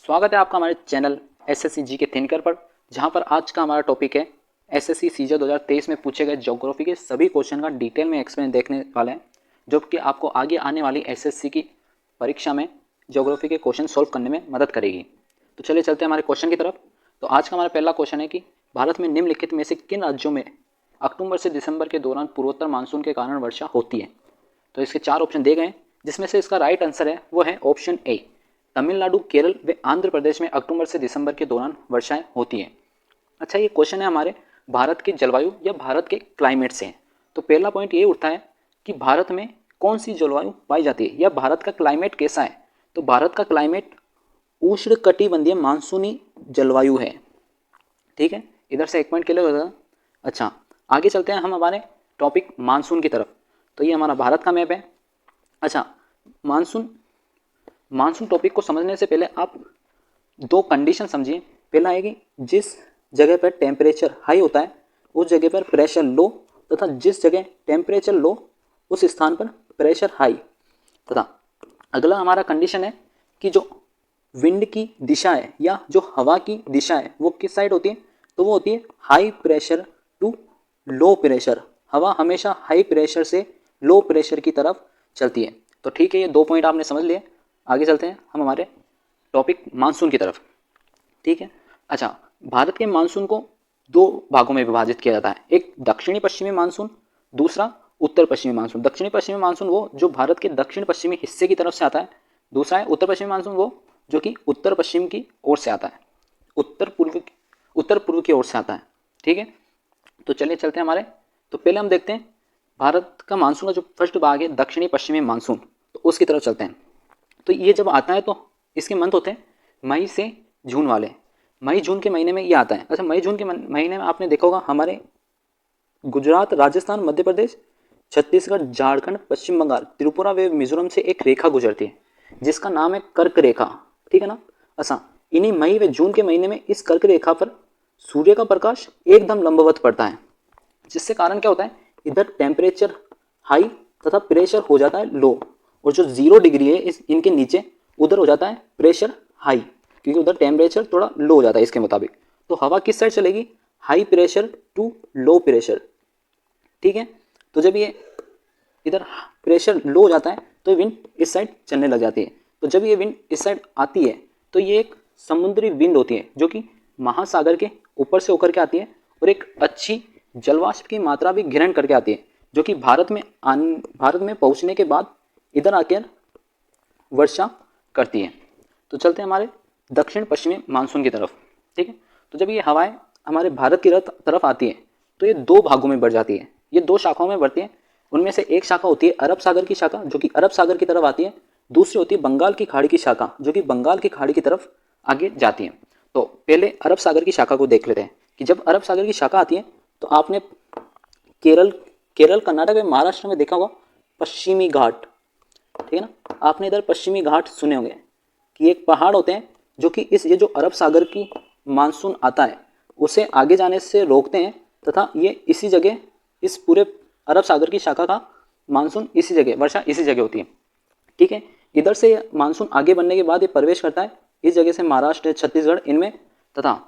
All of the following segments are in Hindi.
स्वागत है आपका हमारे चैनल एसएससी जी के थिनकर पर, जहां पर आज का हमारा टॉपिक है एसएससी सीजन 2023 में पूछे गए ज्योग्राफी के सभी क्वेश्चन का डिटेल में एक्सप्लेन देखने वाले हैं, जो कि आपको आगे आने वाली एसएससी की परीक्षा में ज्योग्राफी के क्वेश्चन सॉल्व करने में मदद करेगी। तो चलिए चलते हैं हमारे क्वेश्चन की तरफ। तो आज का हमारा पहला क्वेश्चन है कि भारत में निम्नलिखित में से किन राज्यों में अक्टूबर से दिसंबर के दौरान पूर्वोत्तर मानसून के कारण वर्षा होती है। तो इसके 4 ऑप्शन दिए गए हैं, जिसमें से इसका राइट आंसर है वो है ऑप्शन ए, तमिलनाडु, केरल व आंध्र प्रदेश में अक्टूबर से दिसंबर के दौरान वर्षाएं होती हैं। अच्छा, ये क्वेश्चन है हमारे भारत के जलवायु या भारत के क्लाइमेट से। तो पहला पॉइंट ये उठता है कि भारत में कौन सी जलवायु पाई जाती है या भारत का क्लाइमेट कैसा है। तो भारत का क्लाइमेट उष्णकटिबंधीय मानसूनी जलवायु है। ठीक है, इधर से एक पॉइंट क्लियर होगा। अच्छा, आगे चलते हैं हम हमारे टॉपिक मानसून की तरफ। तो ये हमारा भारत का मैप है। अच्छा, मानसून टॉपिक को समझने से पहले आप दो कंडीशन समझिए। पहला है कि जिस जगह पर टेम्परेचर हाई होता है उस जगह पर प्रेशर लो, तथा जिस जगह टेम्परेचर लो उस स्थान पर प्रेशर हाई। तथा अगला हमारा कंडीशन है कि जो विंड की दिशा है या जो हवा की दिशा है वो किस साइड होती है। तो वो होती है high pressure to low pressure. हवा हमेशा हाई प्रेशर से लो प्रेशर की तरफ चलती है। तो ठीक है, ये दो पॉइंट आपने समझ लिए। आगे चलते हैं हम हमारे टॉपिक मानसून की तरफ। ठीक है। अच्छा, भारत के मानसून को दो भागों में विभाजित किया जाता है, एक दक्षिणी पश्चिमी मानसून, दूसरा उत्तर पश्चिमी मानसून। दक्षिणी पश्चिमी मानसून वो जो भारत के दक्षिण पश्चिमी हिस्से की तरफ से आता है, दूसरा है उत्तर पश्चिमी मानसून वो जो कि उत्तर पश्चिम की ओर से आता है, उत्तर पूर्व की ओर से आता है। ठीक है, तो चलिए चलते हैं हमारे। तो पहले हम देखते हैं भारत का मानसून का जो फर्स्ट भाग है दक्षिणी पश्चिमी मानसून, तो उसकी तरफ चलते हैं। तो ये जब आता है तो इसके मंथ होते हैं मई से जून वाले। मई जून के महीने में ये आता है। अच्छा, मई जून के महीने में आपने देखा होगा हमारे गुजरात, राजस्थान, मध्य प्रदेश, छत्तीसगढ़, झारखंड, पश्चिम बंगाल, त्रिपुरा व मिजोरम से एक रेखा गुजरती है जिसका नाम है कर्क रेखा। ठीक है ना। अच्छा, इन्हीं मई व जून के महीने में इस कर्क रेखा पर सूर्य का प्रकाश एकदम लंबवत पड़ता है, जिससे कारण क्या होता है, इधर टेम्परेचर हाई तथा प्रेशर हो जाता है लो, और जो 0 डिग्री है इस इनके नीचे उधर हो जाता है प्रेशर हाई, क्योंकि उधर टेम्परेचर थोड़ा लो हो जाता है इसके मुताबिक। तो हवा किस साइड चलेगी, high pressure to low pressure. ठीक है, तो जब ये इधर प्रेशर लो हो जाता है तो विंड इस साइड चलने लग जाती है। तो जब ये विंड इस साइड आती है तो ये एक समुद्री विंड होती है जो कि महासागर के ऊपर से होकर के आती है, और एक अच्छी जलवाष्प की मात्रा भी ग्रहण करके आती है, जो कि भारत में पहुंचने के बाद इधर आकर वर्षा करती है। तो चलते हैं हमारे दक्षिण पश्चिमी मानसून की तरफ। ठीक है, तो जब ये हवाएं हमारे भारत की तरफ आती है तो ये दो भागों में बढ़ जाती है, ये दो शाखाओं में बढ़ती है। उनमें से एक शाखा होती है अरब सागर की शाखा जो कि अरब सागर की तरफ आती है, दूसरी होती है बंगाल की खाड़ी की शाखा जो कि बंगाल की खाड़ी की तरफ आगे जाती है। तो पहले अरब सागर की शाखा को देख लेते हैं कि जब अरब सागर की शाखा आती है तो आपने केरल, कर्नाटक व महाराष्ट्र में देखा होगा पश्चिमी घाट। ठीक है ना, आपने इधर पश्चिमी घाट सुने होंगे कि एक पहाड़ होते हैं जो कि ये जो अरब सागर की मानसून आता है उसे आगे जाने से रोकते हैं, तथा ये इसी जगह इस पूरे अरब सागर की शाखा का मानसून इसी जगह, वर्षा इसी जगह होती है। ठीक है, इधर से मानसून आगे बढ़ने के बाद ये प्रवेश करता है इस जगह से महाराष्ट्र, छत्तीसगढ़ इनमें, तथा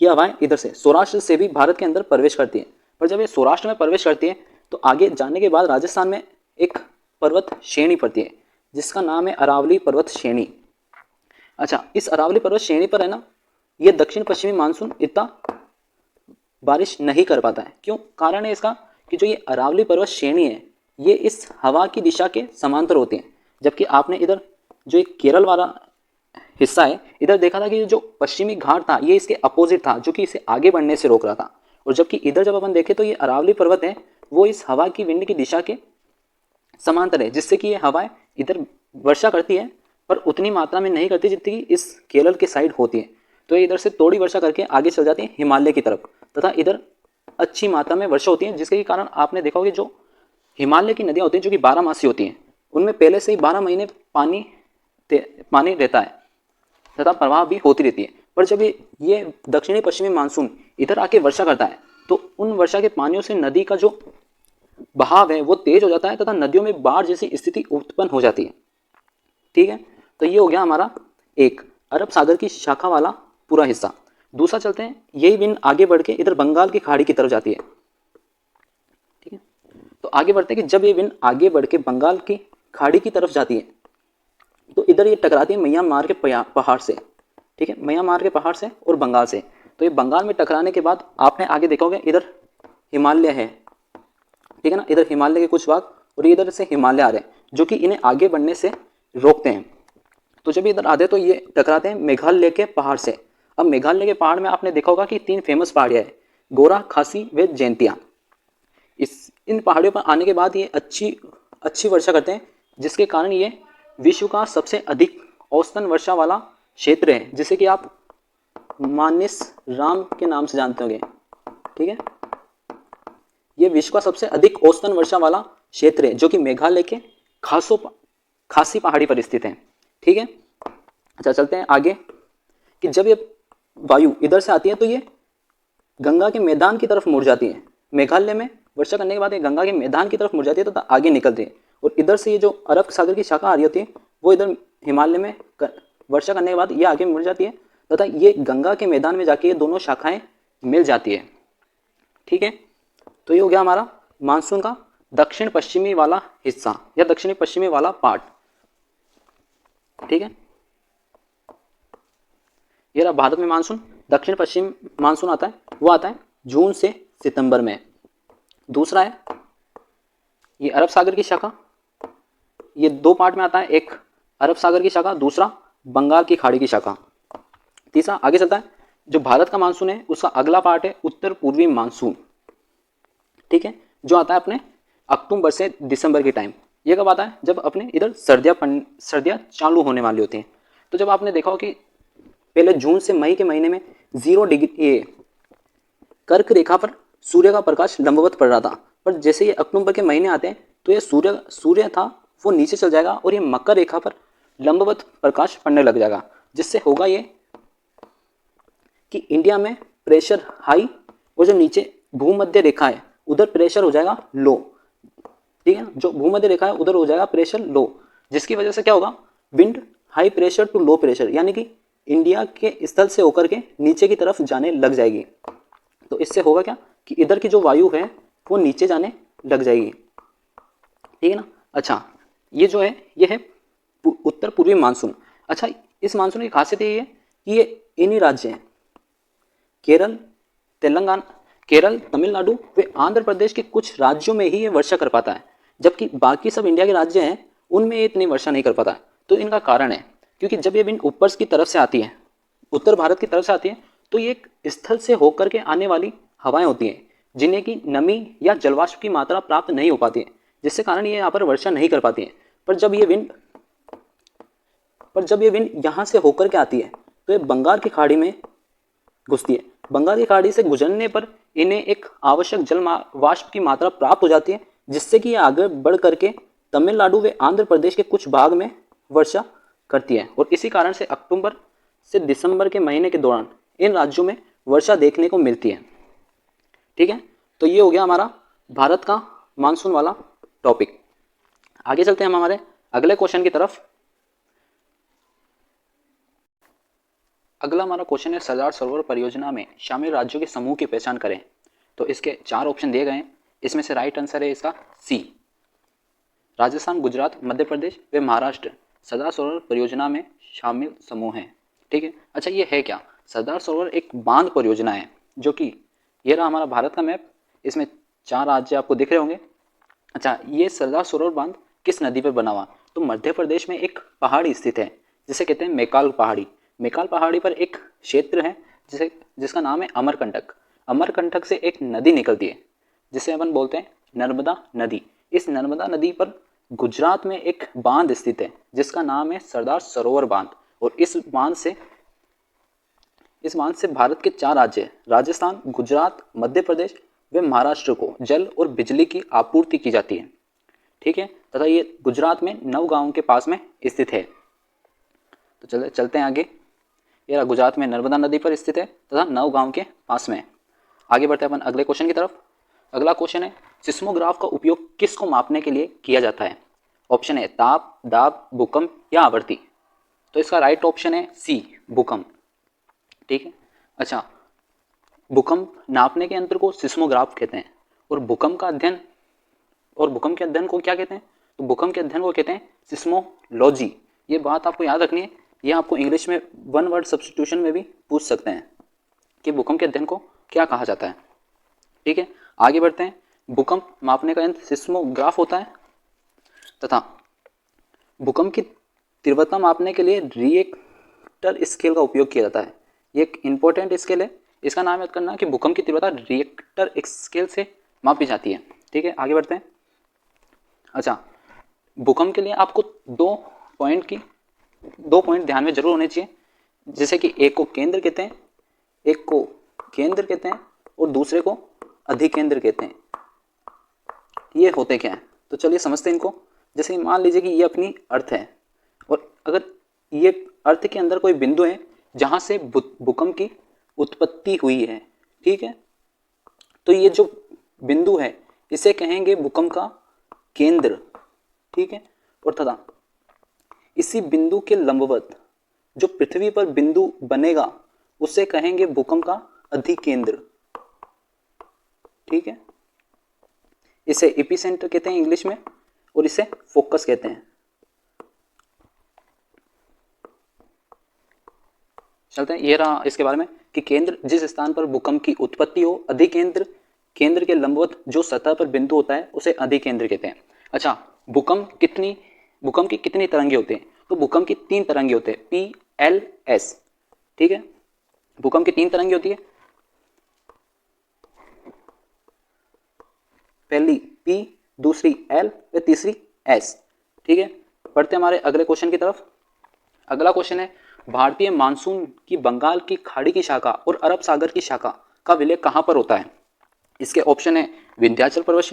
ये हवाएं इधर से सौराष्ट्र से भी भारत के अंदर प्रवेश करती है। पर जब ये सौराष्ट्र में प्रवेश करती है तो आगे जाने के बाद राजस्थान में एक पर्वत श्रेणी पड़ती है जिसका नाम है अरावली पर्वत श्रेणी। अच्छा, इस अरावली पर्वत श्रेणी पर है ना, ये दक्षिण पश्चिमी मानसून इतना बारिश नहीं कर पाता है। क्यों, कारण है इसका कि जो ये अरावली पर्वत श्रेणी है ये इस हवा की दिशा के समांतर होती है, जबकि आपने इधर जो एक केरल वाला हिस्सा है इधर देखा था कि जो पश्चिमी घाट था ये इसके अपोजिट था जो कि इसे आगे बढ़ने से रोक रहा था, और जबकि इधर जब अपन देखें तो ये अरावली पर्वत है वो इस हवा की विंड की दिशा के समांतर है, जिससे कि ये हवाएं इधर वर्षा करती है पर उतनी मात्रा में नहीं करती जितनी कि इस केरल के साइड होती है। तो ये इधर से थोड़ी वर्षा करके आगे चल जाती है हिमालय की तरफ, तथा इधर अच्छी मात्रा में वर्षा होती है, जिसके कारण आपने देखा होगा जो हिमालय की नदियाँ होती हैं जो कि 12 मासी होती हैं उनमें पहले से ही 12 महीने पानी रहता है तथा प्रवाह भी होती रहती है। पर जब ये दक्षिणी पश्चिमी मानसून इधर आके वर्षा करता है तो उन वर्षा के पानियों से नदी का जो बहाव है वो तेज हो जाता है तथा नदियों में बाढ़ जैसी स्थिति उत्पन्न हो जाती है। ठीक है, तो ये हो गया हमारा एक। अरब सागर की शाखा वाला पूरा हिस्सा। दूसरा चलते हैं, यही विंड आगे बढ़ के इधर बंगाल की खाड़ी की तरफ जाती है। ठीक है, तो आगे बढ़ते हैं कि जब ये विंड आगे बढ़ के बंगाल की खाड़ी की तरफ जाती है तो इधर ये टकराती है म्यांमार के पहाड़ से। ठीक है, म्यांमार के पहाड़ से और बंगाल से। तो ये बंगाल में टकराने के बाद आपने आगे देखा होगा इधर हिमालय है। ठीक है ना, इधर हिमालय के कुछ भाग और इधर से हिमालय आ रहे हैं जो कि इन्हें आगे बढ़ने से रोकते हैं। तो जब इधर आते हैं तो ये टकराते हैं मेघालय के पहाड़ से। अब मेघालय के पहाड़ में आपने देखा होगा कि 3 फेमस पहाड़ियाँ है, गोरा, खासी व जैंतिया। इन पहाड़ियों पर आने के बाद ये अच्छी वर्षा करते हैं, जिसके कारण ये विश्व का सबसे अधिक औसतन वर्षा वाला क्षेत्र है, जिसे कि आप मानस राम के नाम से जानते होंगे। ठीक है, ये विश्व का सबसे अधिक औसतन वर्षा वाला क्षेत्र है जो कि मेघालय के खासी पहाड़ी पर स्थित है। ठीक है, अच्छा चलते हैं आगे कि जब ये वायु इधर से आती है तो ये गंगा के मैदान की तरफ मुड़ जाती है। मेघालय में वर्षा करने के बाद ये गंगा के मैदान की तरफ मुड़ जाती है तो आगे निकलती है, और इधर से ये जो अरब सागर की शाखा आ रही होती है वो इधर हिमालय में वर्षा करने के बाद ये आगे मुड़ जाती है तथा ये गंगा के मैदान में जाके ये दोनों शाखाएं मिल जाती है। ठीक है, तो ये हो गया हमारा मानसून का दक्षिण पश्चिमी वाला हिस्सा या दक्षिणी पश्चिमी वाला पार्ट। ठीक है, ये रहा भारत में मानसून। दक्षिण पश्चिम मानसून आता है, वो आता है जून से सितंबर में। दूसरा है ये अरब सागर की शाखा, ये 2 पार्ट में आता है, एक अरब सागर की शाखा, दूसरा बंगाल की खाड़ी की शाखा। तीसरा आगे चलता है, जो भारत का मानसून है उसका अगला पार्ट है उत्तर पूर्वी मानसून। ठीक है, जो आता है अपने अक्टूबर से दिसंबर के टाइम। ये कब आता है? जब अपने इधर सर्दियाँ चालू होने वाली होती हैं। तो जब आपने देखा हो कि पहले जून से मई के महीने में 0 डिग्री ये कर्क रेखा पर सूर्य का प्रकाश लंबवत पड़ रहा था, पर जैसे ये अक्टूबर के महीने आते हैं तो ये सूर्य था वो नीचे चल जाएगा और ये मकर रेखा पर लंबवत प्रकाश पड़ने लग जाएगा, जिससे होगा ये कि इंडिया में प्रेशर हाई और जो नीचे भूमध्य रेखा है उधर प्रेशर हो जाएगा लो। ठीक है, जो भूमध्य रेखा है उधर हो जाएगा प्रेशर लो, जिसकी वजह से क्या होगा, wind high pressure to low pressure, यानी कि इंडिया के स्थल से होकर के नीचे की तरफ जाने लग जाएगी। तो इससे होगा क्या कि इधर की जो वायु है वो नीचे जाने लग जाएगी। ठीक है ना। अच्छा, ये जो है ये है उत्तर पूर्वी मानसून। अच्छा, इस मानसून की खासियत ये है कि ये इन्हीं राज्य हैं केरल, तेलंगाना, केरल, तमिलनाडु व आंध्र प्रदेश के कुछ राज्यों में ही ये वर्षा कर पाता है, जबकि बाकी सब इंडिया के राज्य हैं उनमें ये इतनी वर्षा नहीं कर पाता है। तो इनका कारण है क्योंकि जब ये विंड ऊपर की तरफ से आती है, उत्तर भारत की तरफ से आती है, तो ये एक स्थल से होकर के आने वाली हवाएं होती हैं जिन्हें की नमी या जलवाष्प की मात्रा प्राप्त नहीं हो पाती है, जिससे कारण ये यहाँ पर वर्षा नहीं कर पाती है। पर जब ये विंड यहाँ से होकर के आती है तो ये बंगाल की खाड़ी में घुसती है। बंगाल की खाड़ी से गुजरने पर इन्हें एक आवश्यक जल वाष्प की मात्रा प्राप्त हो जाती है, जिससे कि ये आगे बढ़ करके तमिलनाडु व आंध्र प्रदेश के कुछ भाग में वर्षा करती है, और इसी कारण से अक्टूबर से दिसंबर के महीने के दौरान इन राज्यों में वर्षा देखने को मिलती है। ठीक है, तो ये हो गया हमारा भारत का मानसून वाला टॉपिक। आगे चलते हैं हम हमारे अगले क्वेश्चन की तरफ। अगला हमारा क्वेश्चन है सरदार सरोवर परियोजना में शामिल राज्यों के समूह की पहचान करें। तो इसके 4 ऑप्शन दिए गए हैं, इसमें से राइट आंसर है इसका सी, राजस्थान, गुजरात, मध्य प्रदेश व महाराष्ट्र सरदार सरोवर परियोजना में शामिल समूह हैं। ठीक है, अच्छा ये है क्या? सरदार सरोवर एक बांध परियोजना है जो कि ये रहा हमारा भारत का मैप, इसमें 4 राज्य आपको दिख रहे होंगे। अच्छा, ये सरदार सरोवर बांध किस नदी पर बना हुआ? तो मध्य प्रदेश में एक पहाड़ी स्थित है जिसे कहते हैं मैकाल पहाड़ी। मैकाल पहाड़ी पर एक क्षेत्र है जिसका नाम है अमरकंटक। अमरकंटक से एक नदी निकलती है जिसे अपन बोलते हैं नर्मदा नदी। इस नर्मदा नदी पर गुजरात में एक बांध स्थित है जिसका नाम है सरदार सरोवर बांध, और इस बांध से भारत के 4 राज्य राजस्थान, गुजरात, मध्य प्रदेश व महाराष्ट्र को जल और बिजली की आपूर्ति की जाती है। ठीक है, तथा ये गुजरात में नवगांव के पास में स्थित है। तो चलते हैं आगे। यह गुजरात में नर्मदा नदी पर स्थित है तथा नवगांव के पास में। आगे बढ़ते हैं अपन अगले क्वेश्चन की तरफ। अगला क्वेश्चन है सिस्मोग्राफ का उपयोग किसको मापने के लिए किया जाता है? ऑप्शन है ताप, दाब, भूकंप या आवृत्ति। तो इसका राइट ऑप्शन है सी, भूकंप। ठीक है। अच्छा, भूकंप नापने के यंत्र को सिस्मोग्राफ कहते हैं, और भूकंप के अध्ययन को क्या कहते हैं? तो भूकंप के अध्ययन को कहते हैं सिस्मोलॉजी। ये बात आपको याद रखनी है, ये आपको इंग्लिश में वन वर्ड सब्स्टिट्यूशन में भी पूछ सकते हैं कि भूकंप के अध्ययन को क्या कहा जाता है। ठीक है, आगे बढ़ते हैं। भूकंप मापने का यंत्र सिस्मोग्राफ होता है, तथा भूकंप की तीव्रता मापने के लिए रिएक्टर स्केल का उपयोग किया जाता है। ये एक इंपॉर्टेंट स्केल है, इसका नाम याद करना कि भूकंप की तीव्रता रिएक्टर स्केल से मापी जाती है। ठीक है, आगे बढ़ते हैं। अच्छा, भूकंप के लिए आपको दो पॉइंट ध्यान में जरूर होने चाहिए, जैसे कि एक को केंद्र कहते हैं और दूसरे को अधिकेंद्र कहते हैं। ये होते क्या है, तो चलिए समझते हैं इनको। जैसे कि मान लीजिए कि ये अपनी अर्थ है, और अगर ये अर्थ के अंदर कोई बिंदु है जहां से भूकंप की उत्पत्ति हुई है, ठीक है, तो ये जो बिंदु है इसे कहेंगे भूकंप का केंद्र। ठीक है, और तथा इसी बिंदु के लंबवत जो पृथ्वी पर बिंदु बनेगा उसे कहेंगे भूकंप का अधिकेंद्र। ठीक है, इसे एपिसेंटर कहते हैं इंग्लिश में, और इसे फोकस कहते हैं। चलते हैं, ये रहा इसके बारे में कि केंद्र जिस स्थान पर भूकंप की उत्पत्ति हो, अधिकेंद्र केंद्र के लंबवत जो सतह पर बिंदु होता है उसे अधिकेंद्र कहते हैं। अच्छा, भूकंप की कितनी तरंगे होते हैं? तो भूकंप की 3 तरंगे होते हैं, पी, एल, एस। ठीक है, भूकंप की 3 तरंगे होती है, पहली पी, दूसरी एल व तीसरी एस। ठीक है, बढ़ते हमारे अगले क्वेश्चन की तरफ। अगला क्वेश्चन है, भारतीय मानसून की बंगाल की खाड़ी की शाखा और अरब सागर की शाखा का विलय कहां पर होता है? इसके ऑप्शन है विंध्याचल पर्वत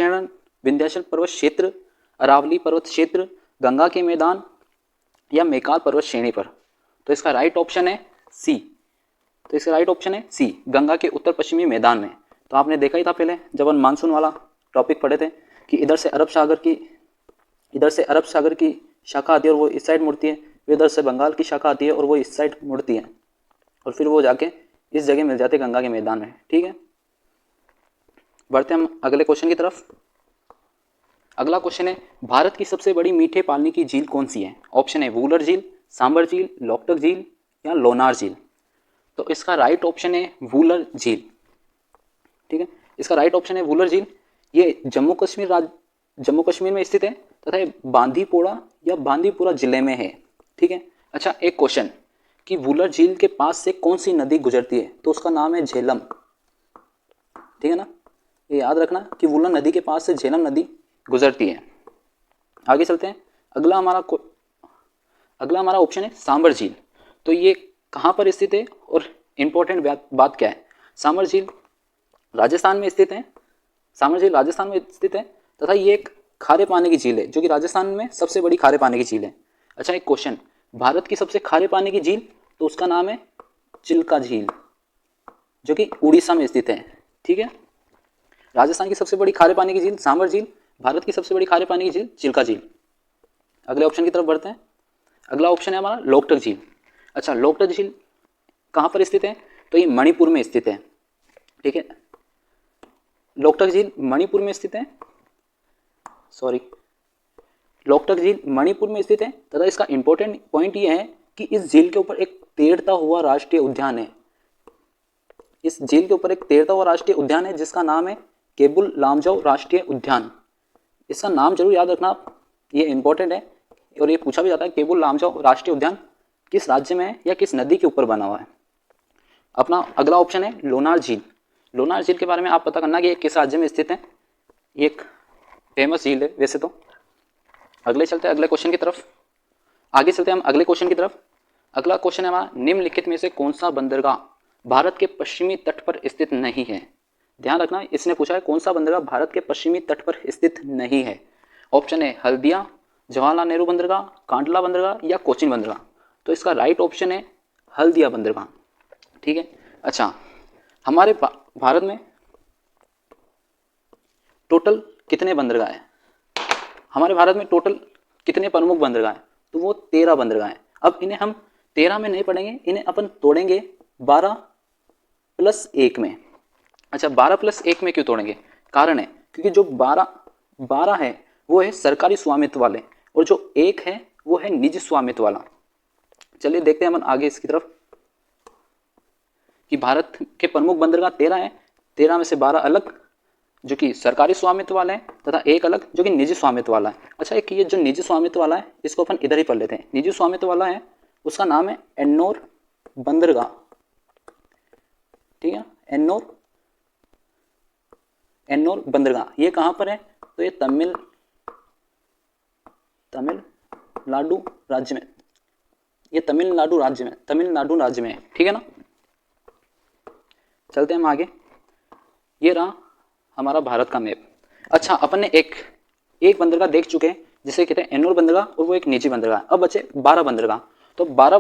क्षेत्र, अरावली पर्वत क्षेत्र, गंगा के मैदान या मेकाल पर्वत श्रेणी पर। तो इसका राइट ऑप्शन है सी, गंगा के उत्तर पश्चिमी मैदान में। तो आपने देखा ही था पहले जब हम मानसून वाला टॉपिक पढ़े थे कि इधर से अरब सागर की शाखा आती है और वो इस साइड मुड़ती है, इधर से बंगाल की शाखा आती है और वो इस साइड मुड़ती है, और फिर वो जाके इस जगह मिल जाते हैं गंगा के मैदान में। ठीक है, बढ़ते हम अगले क्वेश्चन की तरफ। अगला क्वेश्चन है, भारत की सबसे बड़ी मीठे पानी की झील कौन सी है? ऑप्शन है वूलर झील, सांबर झील, लोकटक झील या लोनार झील। तो इसका राइट ऑप्शन है वूलर झील। ठीक है, इसका राइट ऑप्शन है वूलर झील। ये जम्मू कश्मीर में स्थित है तथा बांदीपुरा जिले में है। ठीक है, अच्छा, एक क्वेश्चन कि वूलर झील के पास से कौन सी नदी गुजरती है? तो उसका नाम है झेलम। ठीक है ना, ये याद रखना कि वूलर नदी के पास से झेलम नदी गुजरती है। आगे चलते हैं, अगला हमारा ऑप्शन है सांबर झील। तो ये कहाँ पर स्थित है और इंपॉर्टेंट बात क्या है? सांबर झील राजस्थान में स्थित है तथा ये एक खारे पानी की झील है जो कि राजस्थान में सबसे बड़ी खारे पानी की झील है। अच्छा, एक क्वेश्चन, भारत की सबसे खारे पानी की झील, तो उसका नाम है चिल्का झील जो कि उड़ीसा में स्थित है। ठीक है, राजस्थान की सबसे बड़ी खारे पानी की झील सांबर झील, भारत की सबसे बड़ी खारे पानी की झील चिल्का झील। अगले ऑप्शन की तरफ बढ़ते हैं। अगला ऑप्शन है हमारा लोकटक झील। अच्छा, लोकटक झील कहाँ पर स्थित है? तो ये मणिपुर में स्थित है। ठीक है, लोकटक झील मणिपुर में स्थित है तथा इसका इंपॉर्टेंट पॉइंट ये है कि इस झील के ऊपर एक तैरता हुआ राष्ट्रीय उद्यान है। जिसका नाम है केबुल लामजाओ राष्ट्रीय उद्यान। इसका नाम जरूर याद रखना, ये इंपॉर्टेंट है और ये पूछा भी जाता है केबुल लामजाओ राष्ट्रीय उद्यान किस राज्य में है या किस नदी के ऊपर बना हुआ है। अपना अगला ऑप्शन है लोनार झील। लोनार झील के बारे में आप पता करना कि ये किस राज्य में स्थित है। ये एक फेमस झील है वैसे तो। आगे चलते हैं हम अगले क्वेश्चन की तरफ। अगला क्वेश्चन है हमारा, निम्नलिखित में से कौन सा बंदरगाह भारत के पश्चिमी तट पर स्थित नहीं है? ध्यान रखना, इसने पूछा है कौन सा बंदरगाह भारत के पश्चिमी तट पर स्थित नहीं है। ऑप्शन है हल्दिया, जवाहरलाल नेहरू बंदरगाह, कांडला बंदरगाह या कोचीन बंदरगाह। तो इसका राइट ऑप्शन है हल्दिया बंदरगाह। ठीक है, अच्छा, हमारे भारत में टोटल कितने बंदरगाह हैं? हमारे भारत में टोटल कितने प्रमुख बंदरगाह हैं? तो वो 13 बंदरगाह हैं। अब इन्हें हम 13 में नहीं पढ़ेंगे, इन्हें अपन तोड़ेंगे 12+1 में। अच्छा, 12+1 में क्यों तोड़ेंगे? कारण है क्योंकि जो 12 है वो है सरकारी स्वामित्व वाले और जो 1 है वो है निजी स्वामित्व वाला। चलिए देखते हैं अपन आगे इसकी तरफ कि भारत के प्रमुख बंदरगाह 13 है, 13 में से 12 अलग जो कि सरकारी स्वामित्व वाला है तथा 1 अलग जो कि निजी स्वामित्व वाला है। अच्छा, एक ये जो निजी स्वामित्व वाला है इसको अपन इधर ही पढ़ लेते हैं। निजी स्वामित्व वाला है उसका नाम है एन्नोर बंदरगाह, ठीक है, एन्नोर बंदरगाह। ये कहाँ पर है? तो ये तमिलनाडु राज्य में, ये तमिलनाडु राज्य में है, ठीक है ना। चलते हैं हम आगे। ये रहा हमारा भारत का मैप। अच्छा, अपन ने एक बंदरगाह देख चुके हैं जिसे कहते हैं एन्नोर बंदरगाह और वो एक निजी बंदरगाह। अब बचे 12 बंदरगाह। तो 12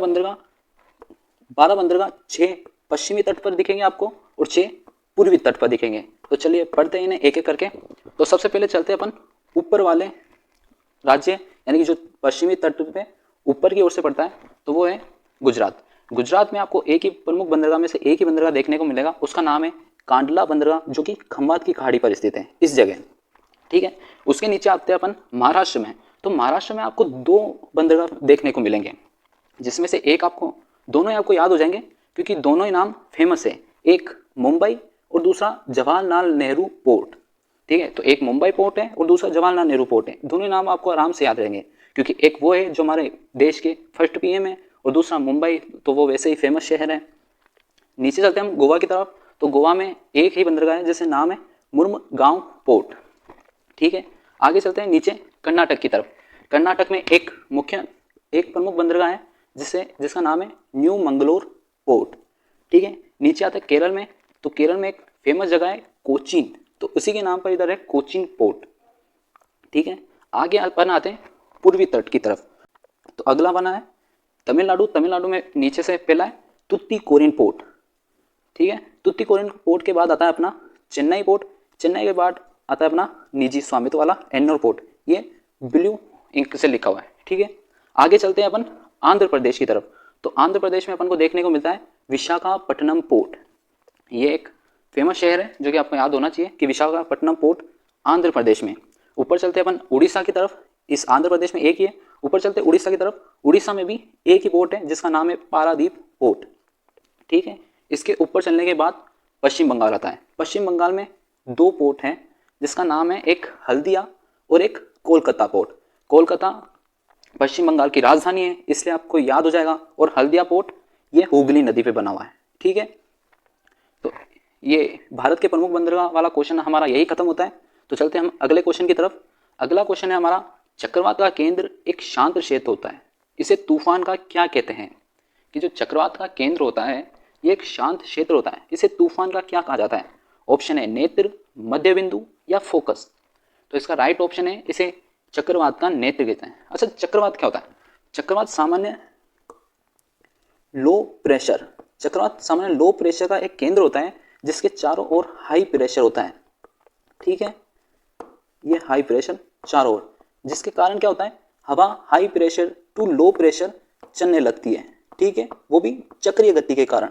बंदरगाह 6 पश्चिमी तट पर दिखेंगे आपको और 6 पूर्वी तट पर दिखेंगे। तो चलिए पढ़ते हैं इन्हें एक एक करके। तो सबसे पहले चलते हैं अपन ऊपर वाले राज्य, यानी कि जो पश्चिमी तट पे ऊपर की ओर से पड़ता है, तो वो है गुजरात। गुजरात में आपको एक ही प्रमुख बंदरगाह में से एक ही बंदरगाह देखने को मिलेगा, उसका नाम है कांडला बंदरगाह, जो कि खंबात की खाड़ी पर स्थित है इस जगह, ठीक है। उसके नीचे आते हैं अपन महाराष्ट्र में। तो महाराष्ट्र में आपको 2 बंदरगाह देखने को मिलेंगे, जिसमें से एक आपको, दोनों ही आपको याद हो जाएंगे क्योंकि दोनों ही नाम फेमस है। एक मुंबई और दूसरा जवाहरलाल नेहरू पोर्ट, ठीक है। तो एक मुंबई पोर्ट है और दूसरा जवाहरलाल नेहरू पोर्ट है। दोनों नाम आपको आराम से याद रहेंगे क्योंकि एक वो है जो हमारे देश के फर्स्ट पीएम है और दूसरा मुंबई, तो वो वैसे ही फेमस शहर है। नीचे चलते हैं हम गोवा की तरफ। तो गोवा में एक ही बंदरगाह है जिससे नाम है मुर्मुगांव पोर्ट, ठीक है। आगे चलते हैं नीचे कर्नाटक की तरफ। कर्नाटक में एक प्रमुख बंदरगाह है जिसका नाम है न्यू मंगलोर पोर्ट, ठीक है। नीचे आता है केरल में। तो केरल में एक फेमस जगह है कोचीन, तो उसी के नाम पर इधर है कोचीन पोर्ट, ठीक है। आगे अपन आते हैं पूर्वी तट की तरफ। तो अगला बना है तमिलनाडु में नीचे से पहला है तुतीकोरिन पोर्ट, ठीक है। तुतीकोरिन पोर्ट के बाद आता है अपना चेन्नई पोर्ट। चेन्नई के बाद आता है अपना निजी स्वामित्व वाला एन्नोर पोर्ट, ये ब्लू इंक से लिखा हुआ है, ठीक है। आगे चलते हैं अपन आंध्र प्रदेश की तरफ। तो आंध्र प्रदेश में अपन को देखने को मिलता है विशाखापट्टनम पोर्ट। ये एक फेमस शहर है जो कि आपको याद होना चाहिए कि विशाखापट्टनम पोर्ट आंध्र प्रदेश में। ऊपर चलते हैं अपन उड़ीसा की तरफ। इस आंध्र प्रदेश में एक ही है। ऊपर चलते हैं उड़ीसा की तरफ। उड़ीसा में भी एक ही पोर्ट है जिसका नाम है पारादीप पोर्ट, ठीक है। इसके ऊपर चलने के बाद पश्चिम बंगाल आता है। पश्चिम बंगाल में 2 पोर्ट हैं जिसका नाम है एक हल्दिया और एक कोलकाता पोर्ट। कोलकाता पश्चिम बंगाल की राजधानी है, इसलिए आपको याद हो जाएगा। और हल्दिया पोर्ट ये हुगली नदी पे बना हुआ है, ठीक है। तो ये भारत के प्रमुख बंदरगाह वाला क्वेश्चन हमारा यही खत्म होता है। तो चलते हैं हम अगले क्वेश्चन की तरफ। अगला क्वेश्चन है हमारा, चक्रवात का केंद्र एक शांत क्षेत्र होता है, इसे तूफान का क्या कहते हैं? कि जो चक्रवात का केंद्र होता है ये एक शांत क्षेत्र होता है, इसे तूफान का क्या कहा जाता है? ऑप्शन है नेत्र, मध्य बिंदु या फोकस। तो इसका राइट ऑप्शन है इसे चक्रवात का नेत्र कहते हैं। अच्छा, चक्रवात क्या होता है? चक्रवात सामान्य लो प्रेशर का एक केंद्र होता है जिसके चारों ओर हाई प्रेशर होता है, ठीक है। ये हाई प्रेशर चारों ओर, जिसके कारण क्या होता है, हवा high pressure to low pressure चलने लगती है, ठीक है। वो भी चक्रीय गति के कारण,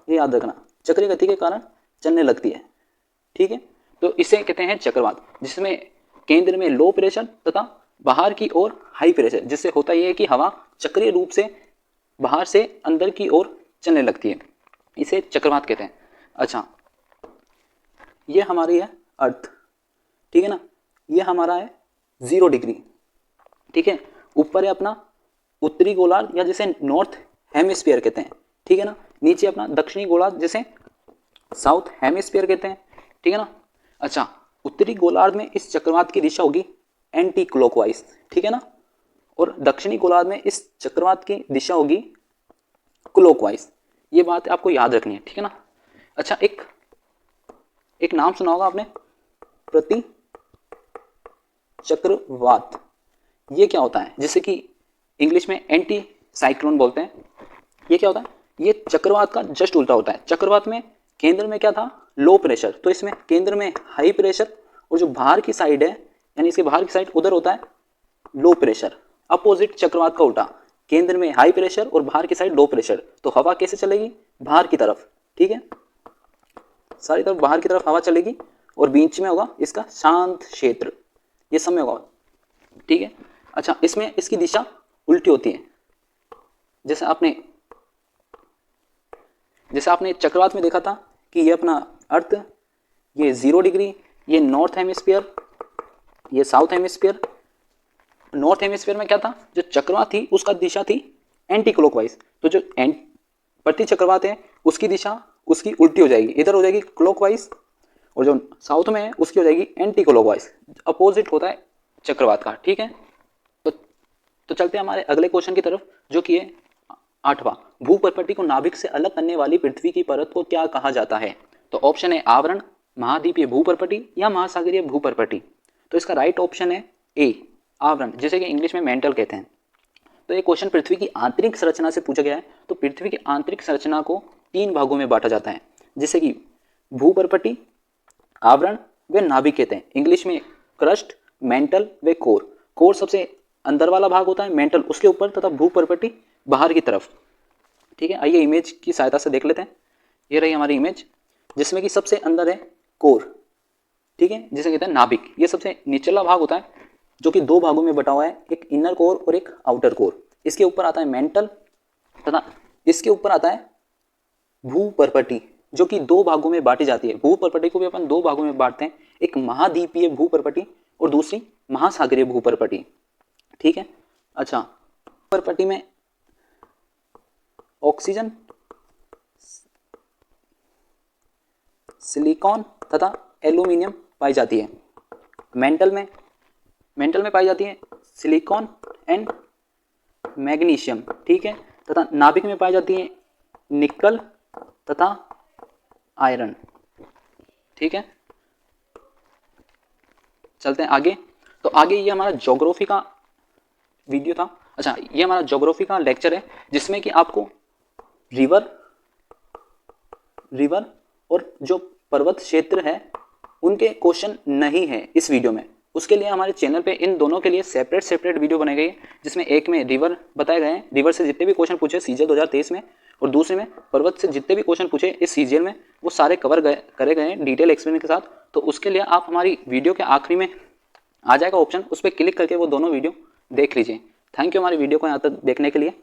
ये याद रखना, चक्रीय गति के कारण चलने लगती है, ठीक है। तो इसे कहते हैं चक्रवात, जिसमें केंद्र में लो प्रेशर तथा बाहर की ओर हाई प्रेशर, जिससे होता यह है कि हवा चक्रीय रूप से बाहर से अंदर की ओर चलने लगती है, इसे चक्रवात कहते हैं। अच्छा, ये हमारी है अर्थ, ठीक है ना। ये हमारा है 0 डिग्री, ठीक है। ऊपर है अपना उत्तरी गोलार्ध या जिसे नॉर्थ हेमिस्फीयर कहते हैं, ठीक है ना। नीचे अपना दक्षिणी गोलार्ध जिसे साउथ हेमिस्फीयर कहते हैं, ठीक है ना। अच्छा, उत्तरी गोलार्ध में इस चक्रवात की दिशा होगी एंटी क्लॉकवाइज, ठीक है ना। और दक्षिणी गोलार्ध में इस चक्रवात की दिशा होगी क्लॉकवाइज। ये बात आपको याद रखनी है, ठीक है ना। अच्छा, एक नाम सुना होगा आपने, प्रति चक्रवात। ये क्या होता है, जिसे कि इंग्लिश में एंटी साइक्लोन बोलते हैं। ये क्या होता है, ये चक्रवात का जस्ट उल्टा होता है। चक्रवात में केंद्र में क्या था, लो प्रेशर, तो इसमें केंद्र में हाई प्रेशर और जो बाहर की साइड है, यानी इसके बाहर की साइड उधर होता है लो प्रेशर। अपोजिट चक्रवात का उल्टा, केंद्र में हाई प्रेशर और बाहर की साइड लो प्रेशर। तो हवा कैसे चलेगी, बाहर की तरफ, ठीक है, सारी तरफ बाहर की तरफ हवा चलेगी और बीच में होगा इसका शांत क्षेत्र, ये सब में होगा, ठीक है। अच्छा, इसमें इसकी दिशा उल्टी होती है, जैसे आपने चक्रवात में देखा था कि ये अपना अर्थ, ये 0 डिग्री, ये नॉर्थ हेमिस्फीयर, ये साउथ हेमिस्फीयर। नॉर्थ हेमिस्फीयर में क्या था, जो चक्रवात थी उसका दिशा थी एंटी क्लॉकवाइज, तो जो प्रति चक्रवात है उसकी दिशा उसकी उल्टी हो जाएगी, इधर हो जाएगी क्लॉकवाइज, और जो साउथ में है उसकी हो जाएगी एंटी क्लॉकवाइज, अपोजिट होता है चक्रवात का, ठीक है। तो चलते हैं हमारे अगले क्वेश्चन की तरफ, जो कि है 8वां, भूपर्पटी को नाभिक से अलग करने वाली पृथ्वी की परत को क्या कहा जाता है। तो ऑप्शन है आवरण, महाद्वीपीय भूपर्पटी या महासागरीय भूपर्पटी। तो इसका राइट ऑप्शन है ए, आवरण, जिसे कि इंग्लिश में मेंटल कहते हैं। तो ये क्वेश्चन पृथ्वी की आंतरिक संरचना से पूछा गया है। तो पृथ्वी की आंतरिक संरचना को 3 भागों में बांटा जाता है, जिसे कि भूपर्पटी, आवरण व नाभिक कहते हैं। इंग्लिश में क्रस्ट, मेंटल व कोर। कोर सबसे अंदर वाला भाग होता है, मेंटल उसके ऊपर, तथा भूपर्पटी बाहर की तरफ, ठीक है। आइए इमेज की सहायता से देख लेते हैं। ये रही हमारी इमेज, जिसमें कि सबसे अंदर है कोर, ठीक है, जिसे कहते हैं नाभिक। ये सबसे निचला भाग होता है, जो कि 2 भागों में बटा हुआ है, एक इनर कोर और एक आउटर कोर। इसके ऊपर आता है मेंटल, तथा इसके ऊपर आता है भूपर्पटी, जो कि 2 भागों में बांटी जाती है। भूपर्पटी को भी अपन 2 भागों में बांटते हैं, एक महाद्वीपीय भूपर्पटी और दूसरी महासागरीय भूपर्पटी, ठीक है। अच्छा, भूपर्पटी में ऑक्सीजन, सिलिकॉन तथा एल्यूमिनियम पाई जाती है। मेंटल में पाई जाती है सिलिकॉन एंड मैग्नीशियम, ठीक है, तथा नाभिक में पाई जाती है निकल तथा आयरन, ठीक है। चलते हैं आगे। तो आगे ये हमारा ज्योग्राफी का वीडियो था। अच्छा, ये हमारा ज्योग्राफी का लेक्चर है, जिसमें कि आपको रिवर और जो पर्वत क्षेत्र है उनके क्वेश्चन नहीं है इस वीडियो में। उसके लिए हमारे चैनल पे इन दोनों के लिए सेपरेट वीडियो बनाई गई है, जिसमें एक में रिवर बताए गए हैं, रिवर से जितने भी क्वेश्चन पूछे सीजीएल 2023 में, और दूसरे में पर्वत से जितने भी क्वेश्चन पूछे इस सीजीएल में, वो सारे करे गए हैं डिटेल एक्सप्लेन के साथ। तो उसके लिए आप हमारी वीडियो के आखिरी में आ जाएगा ऑप्शन, उस पर क्लिक करके वो दोनों वीडियो देख लीजिए। थैंक यू हमारी वीडियो को यहाँ तक देखने के लिए।